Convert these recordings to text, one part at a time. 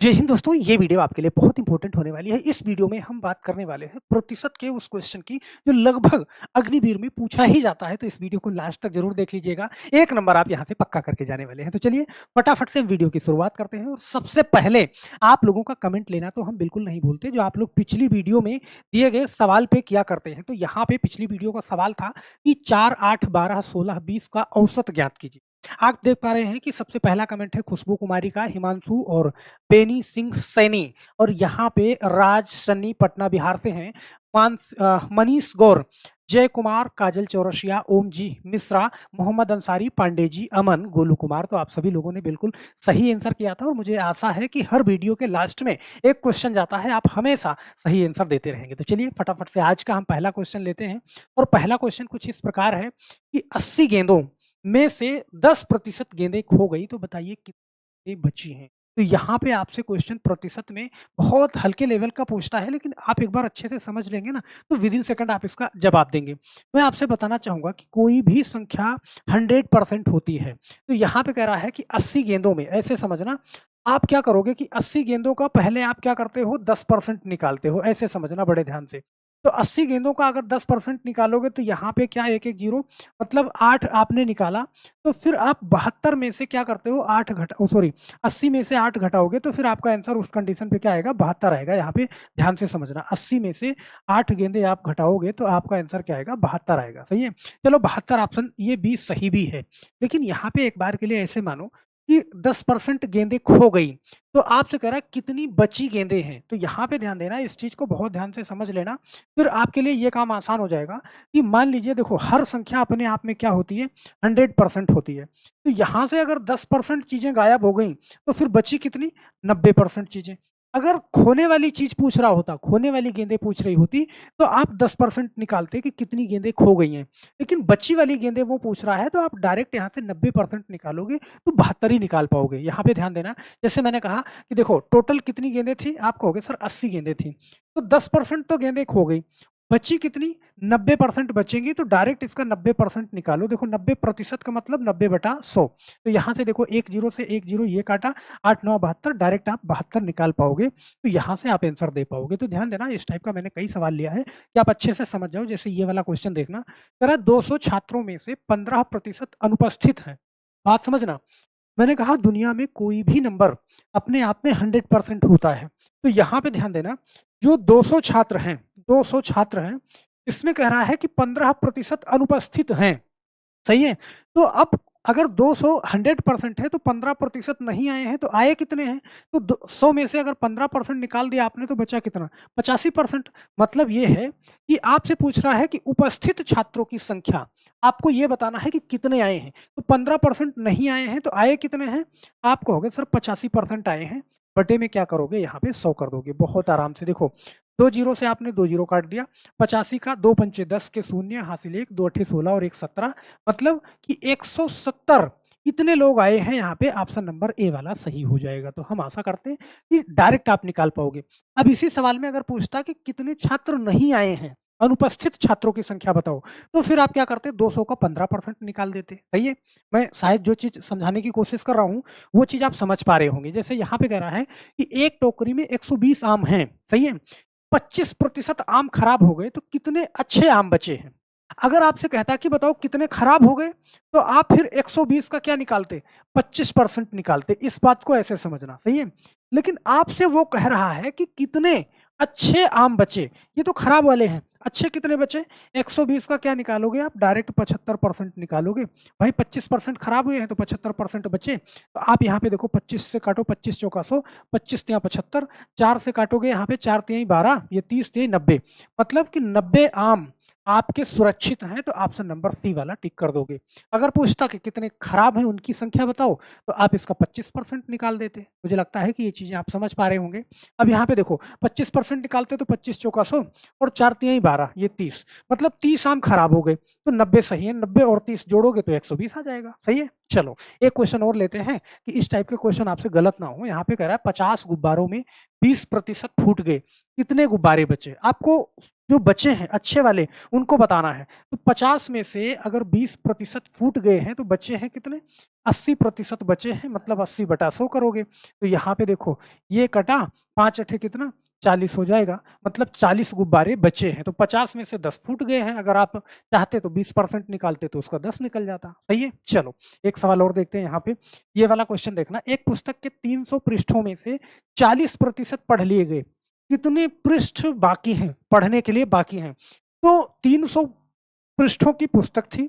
जय हिंद दोस्तों, ये वीडियो आपके लिए बहुत इंपॉर्टेंट होने वाली है। इस वीडियो में हम बात करने वाले हैं प्रतिशत के उस क्वेश्चन की जो लगभग अग्निवीर में पूछा ही जाता है। तो इस वीडियो को लास्ट तक जरूर देख लीजिएगा। एक नंबर आप यहाँ से पक्का करके जाने वाले हैं। तो चलिए फटाफट से हम वीडियो की शुरुआत करते हैं। और सबसे पहले आप लोगों का कमेंट लेना तो हम बिल्कुल नहीं भूलते, जो आप लोग पिछली वीडियो में दिए गए सवाल पे किया करते हैं। तो यहाँ पे पिछली वीडियो का सवाल था कि 4, 8, 12, 16, 20 का औसत ज्ञात कीजिए। आप देख पा रहे हैं कि सबसे पहला कमेंट है खुशबू कुमारी का, हिमांशु और बेनी सिंह सैनी। और यहाँ पे राज सन्नी पटना बिहार से हैं। मनीष गौर, जय कुमार, काजल चौरसिया, ओम जी मिश्रा, मोहम्मद अंसारी, पांडे जी, अमन, गोलू कुमार। तो आप सभी लोगों ने बिल्कुल सही आंसर किया था। और मुझे आशा है कि हर वीडियो के लास्ट में एक क्वेश्चन जाता है, आप हमेशा सही आंसर देते रहेंगे। तो चलिए फटाफट से आज का हम पहला क्वेश्चन लेते हैं। और पहला क्वेश्चन कुछ इस प्रकार है कि 80 गेंदों में से 10% गेंदें खो गई, तो बताइए कितनी बची हैं। तो यहाँ पे आपसे क्वेश्चन प्रतिशत में बहुत हल्के लेवल का पूछता है, लेकिन आप एक बार अच्छे से समझ लेंगे ना तो विद इन सेकंड आप इसका जवाब देंगे। मैं आपसे बताना चाहूंगा कि कोई भी संख्या 100% होती है। तो यहाँ पे कह रहा है कि 80 गेंदों में, ऐसे समझना, आप क्या करोगे कि 80 गेंदों का पहले आप क्या करते हो, 10% निकालते हो। ऐसे समझना बड़े ध्यान से। तो 80 गेंदों का अगर 10% निकालोगे तो यहाँ पे क्या, एक एक जीरो, मतलब 8 आपने निकाला। तो फिर आप 72 में से क्या करते हो, 8 घटा, सॉरी, 80 में से 8 घटाओगे तो फिर आपका आंसर उस कंडीशन पे क्या आएगा, 72 आएगा। यहाँ पे ध्यान से समझना, 80 में से 8 गेंदे आप घटाओगे तो आपका आंसर क्या आएगा, 72 आएगा। सही है। चलो 72 ऑप्शन ये भी सही भी है। लेकिन यहाँ पे एक बार के लिए ऐसे मानो कि 10% गेंदें खो गई, तो आपसे कह रहा है कितनी बची गेंदें हैं। तो यहाँ पे ध्यान देना, इस चीज को बहुत ध्यान से समझ लेना, फिर आपके लिए ये काम आसान हो जाएगा। कि मान लीजिए, देखो, हर संख्या अपने आप में क्या होती है, 100% होती है। तो यहाँ से अगर 10% चीजें गायब हो गई तो फिर बची कितनी, 90% चीजें। अगर खोने वाली चीज पूछ रहा होता, खोने वाली गेंदें पूछ रही होती, तो आप 10% निकालते कि कितनी गेंदें खो गई हैं। लेकिन बची वाली गेंदें वो पूछ रहा है, तो आप डायरेक्ट यहाँ से 90% निकालोगे तो 72 ही निकाल पाओगे। यहाँ पे ध्यान देना, जैसे मैंने कहा कि देखो टोटल कितनी गेंदें थी, आप कहोगे सर 80 गेंदें थी, तो 10% तो गेंदें खो गई, बची कितनी, 90% बचेंगी। तो डायरेक्ट इसका 90% निकालो। देखो 90% का मतलब 90/100। तो यहाँ से देखो एक जीरो से एक जीरो ये काटा, 8 9 72, डायरेक्ट आप 72 निकाल पाओगे। तो यहाँ से आप आंसर दे पाओगे। तो ध्यान देना, इस टाइप का मैंने कई सवाल लिया है कि आप अच्छे से समझ जाओ। जैसे ये वाला क्वेश्चन देखना, कह 200 छात्रों में से 15% अनुपस्थित हैं। बात समझना, मैंने कहा दुनिया में कोई भी नंबर अपने आप में 100% होता है। तो यहाँ पे ध्यान देना, जो 200 छात्र हैं, 200 छात्र हैं, इसमें कह रहा है कि 15% अनुपस्थित हैं। सही है। तो अब अगर 200 100% है तो 15% नहीं आए हैं, तो आए कितने हैं, तो 100 में से अगर 15% निकाल दिया आपने तो बचा कितना, 85%। मतलब ये है कि आपसे पूछ रहा है कि उपस्थित छात्रों की संख्या, आपको ये बताना है कि कितने आए हैं। तो 15% नहीं आए हैं, तो आए कितने हैं, आप कहोगे सर 85% आए हैं। बटे में क्या करोगे, यहाँ पे 100 कर दोगे। बहुत आराम से देखो, 2 जीरो से आपने 2 जीरो काट दिया, 85 का 2 पंचे 10 के शून्य, हासिल 1, 2 अठे 16 और 1 17, मतलब कि 170 इतने लोग आए हैं। यहाँ पे ऑप्शन नंबर ए वाला सही हो जाएगा। तो हम आशा करते हैं कि डायरेक्ट आप निकाल पाओगे। अब इसी सवाल में अगर पूछता कि कितने छात्र नहीं आए हैं, अनुपस्थित छात्रों की संख्या बताओ, तो फिर आप क्या करते, 200 का 15% निकाल देते। सही है। मैं शायद जो चीज समझाने की कोशिश कर रहा हूँ वो चीज आप समझ पा रहे होंगे। जैसे यहाँ पे कह रहा है कि एक टोकरी में 120 आम हैं। सही है। 25% आम खराब हो गए, तो कितने अच्छे आम बचे हैं। अगर आपसे कहता कि बताओ कितने खराब हो गए, तो आप फिर 120 का क्या निकालते, 25% निकालते। इस बात को ऐसे समझना। सही है। लेकिन आपसे वो कह रहा है कि कितने अच्छे आम बचे, ये तो खराब वाले हैं, अच्छे कितने बचे, 120 का क्या निकालोगे आप, डायरेक्ट 75% निकालोगे। भाई 25% खराब हुए हैं तो 75% बचे। तो आप यहाँ पे देखो 25 से काटो, 25 चौका 100, 25 तिया 75, 4 से काटोगे यहाँ पे 4 तिया 12, ये 30 तिया 90, मतलब कि 90 आम आपके सुरक्षित हैं। तो ऑप्शन नंबर सी वाला टिक कर दोगे। अगर पूछता कि कितने खराब हैं उनकी संख्या बताओ, तो आप इसका 25% निकाल देते। मुझे लगता है कि ये चीजें आप समझ पा रहे होंगे। अब यहाँ पे देखो 25% निकालते तो 25 चौका 100 और 4 तिया 12, ये 30, मतलब 30 आम खराब हो गए। तो 90 सही है, 90 और 30 जोड़ोगे तो 120 आ जाएगा। सही है। चलो एक क्वेश्चन और लेते हैं कि इस टाइप के क्वेश्चन आपसे गलत ना हो। यहाँ पे कह रहा है 50 गुब्बारों में 20% फूट गए, कितने गुब्बारे बचे। आपको जो बचे हैं अच्छे वाले उनको बताना है। तो 50 में से अगर 20% फूट गए हैं तो बचे हैं कितने? 80% बचे हैं, मतलब 80/100 करोगे। तो यहाँ पे देखो ये कटा 5 अठे कितना 40 हो जाएगा, मतलब 40 गुब्बारे बचे हैं। तो 50 में से 10 फूट गए हैं, अगर आप चाहते तो 20% निकालते तो उसका 10 निकल जाता। सही है। चलो एक सवाल और देखते हैं यहाँ पे। ये वाला क्वेश्चन देखना, एक पुस्तक के 300 पृष्ठों में से 40% पढ़ लिए गए, कितने पृष्ठ बाकी हैं पढ़ने के लिए बाकी हैं? तो 300 पृष्ठों की पुस्तक थी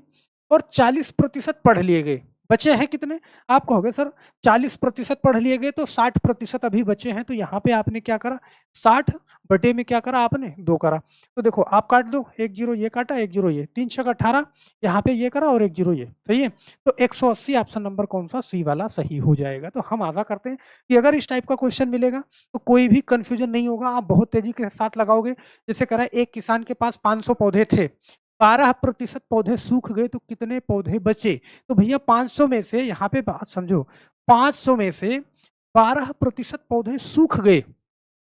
और 40% पढ़ लिए गए, बचे हैं कितने? आप कहोगे सर 40% पढ़ लिए गए तो 60% अभी बचे हैं। तो यहाँ पे आपने क्या करा, 60 बटे में क्या करा आपने 2 करा। तो देखो आप काट दो, 1 0 ये काटा, 1 0 ये, 3 छक 18, यहाँ पे ये करा और 1 0 ये। सही है। तो 180 ऑप्शन नंबर कौन सा? सी वाला सही हो जाएगा। तो हम आशा करते हैं कि अगर इस टाइप का क्वेश्चन मिलेगा तो कोई भी कंफ्यूजन नहीं होगा, आप बहुत तेजी के साथ लगाओगे। जैसे कह रहा है एक किसान के पास 500 पौधे थे, 12% पौधे सूख गए तो कितने पौधे बचे? तो भैया 500 में से, यहाँ पे बात समझो, 500 में से 12% पौधे सूख गए।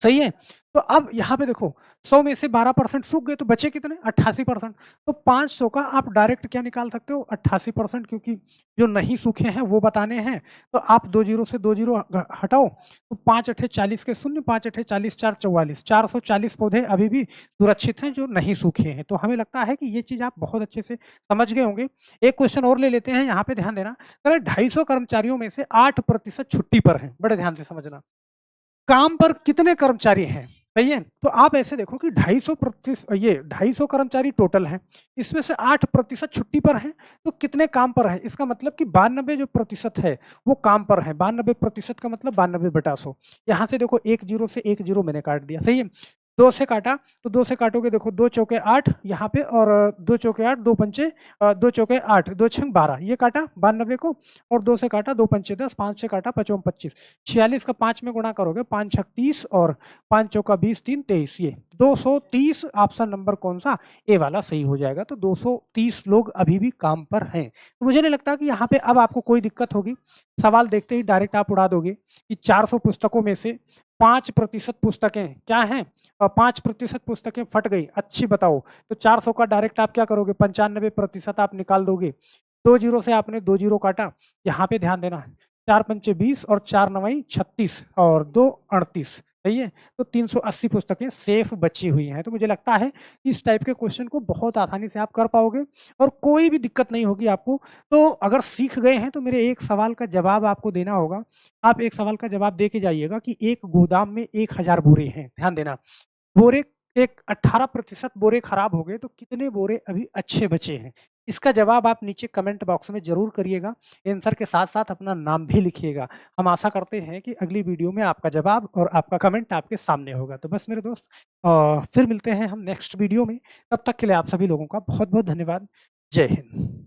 सही है। तो अब यहाँ पे देखो 100 में से 12% सूख गए तो बचे कितने? 88%। तो 500 का आप डायरेक्ट क्या निकाल सकते हो? 88%, क्योंकि जो नहीं सूखे हैं वो बताने हैं। तो आप 2 जीरो से 2 जीरो हटाओ तो 5 अठे 40 के शून्य, 5 अठे 40, 4 44, 440 पौधे अभी भी सुरक्षित हैं जो नहीं सूखे हैं। तो हमें लगता है कि ये चीज आप बहुत अच्छे से समझ गए होंगे। एक क्वेश्चन और ले लेते हैं, यहाँ पे ध्यान देना। 250 कर्मचारियों में से 8% छुट्टी पर है, बड़े ध्यान से समझना। काम पर कितने कर्मचारी हैं? सही है। तो आप ऐसे देखो कि 250 कर्मचारी टोटल हैं, इसमें से 8% छुट्टी पर हैं, तो कितने काम पर हैं? इसका मतलब कि 92 जो प्रतिशत है वो काम पर है। 92% का मतलब 92/100। यहाँ से देखो 1 0 से 1 0 मैंने काट दिया। सही है। 2 से काटा तो 2 से काटोगे, देखो 2 चौके 8 यहाँ पे, और 2 चौके 8, 2 पंचे 2 चौके 8, 2 छंग 12, ये काटा 92 को, और 2 से काटा 2 पंचे 10, 5 से काटा 5 25, 46 का 5 में गुणा करोगे 5 छक 30 और 5 चौका 20, 3 23, ये 230 ऑप्शन नंबर कौन सा? ए वाला सही हो जाएगा। तो 230 लोग अभी भी काम पर हैं। तो मुझे नहीं लगता कि यहाँ पे अब आपको कोई दिक्कत होगी। सवाल देखते ही डायरेक्ट आप उड़ा दोगे कि 400 पुस्तकों में से 5% पुस्तकें क्या हैं? 5% पुस्तकें फट गई, अच्छी बताओ। तो 400 का डायरेक्ट आप क्या करोगे? 95% आप निकाल दोगे। 2 जीरो से आपने 2 जीरो काटा, यहाँ पे ध्यान देना है, 4 पंचे 20 और 4 नवाई 36 और 2 38। सही है। तो 380 पुस्तकें सेफ बची हुई हैं। तो मुझे लगता है कि इस टाइप के क्वेश्चन को बहुत आसानी से आप कर पाओगे और कोई भी दिक्कत नहीं होगी आपको। तो अगर सीख गए हैं तो मेरे एक सवाल का जवाब आपको देना होगा। आप एक सवाल का जवाब दे के जाइएगा कि एक गोदाम में 1000 बोरे हैं। ध्यान देना, बोरे एक 18% बोरे खराब हो गए तो कितने बोरे अभी अच्छे बचे हैं? इसका जवाब आप नीचे कमेंट बॉक्स में जरूर करिएगा। आंसर के साथ साथ अपना नाम भी लिखिएगा। हम आशा करते हैं कि अगली वीडियो में आपका जवाब और आपका कमेंट आपके सामने होगा। तो बस मेरे दोस्त, फिर मिलते हैं हम नेक्स्ट वीडियो में। तब तक के लिए आप सभी लोगों का बहुत बहुत धन्यवाद। जय हिंद।